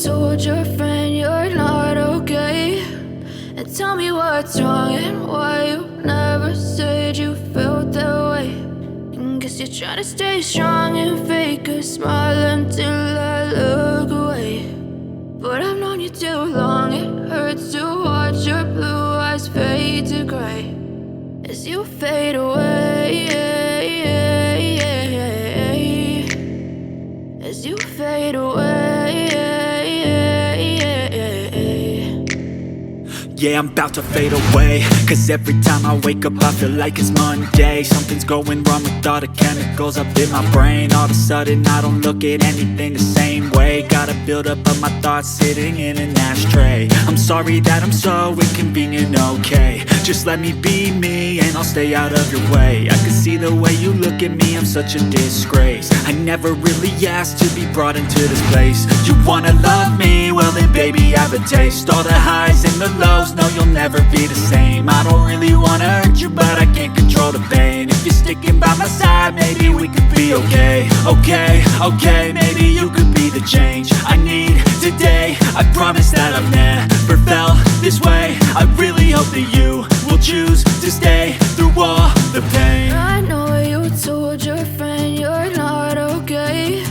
told your friend you're not okay, and tell me what's wrong and why you never said you felt that way. And guess you're trying to stay strong and fake a smile until I look away. But I've known you too long, it hurts to watch your blue eyes fade to gray as you fade away, as you fade away. Yeah, I'm about to fade away, cause every time I wake up I feel like it's Monday. Something's going wrong with all the chemicals up in my brain. All of a sudden I don't look at anything the same way. Gotta build up of my thoughts sitting in an ashtray. I'm sorry that I'm so inconvenient, okay. Just let me be me and I'll stay out of your way. I can see the way you look at me, I'm such a disgrace. I never really asked to be brought into this place. You wanna love me? Well then baby have a taste. All the highs and the lows, no you'll never be the same. I don't really wanna hurt you but I can't control the pain. If you're sticking by my side maybe we could be okay. Okay, maybe you could be the change I need today. I promise that I've never felt this way. I really hope that you will choose to stay through all the pain. I know you told your friend you're not okay,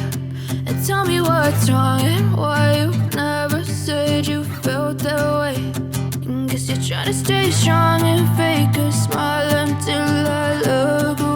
and tell me what's wrong and why you never said you felt that way. And guess you're trying to stay strong and fake a smile until I look away.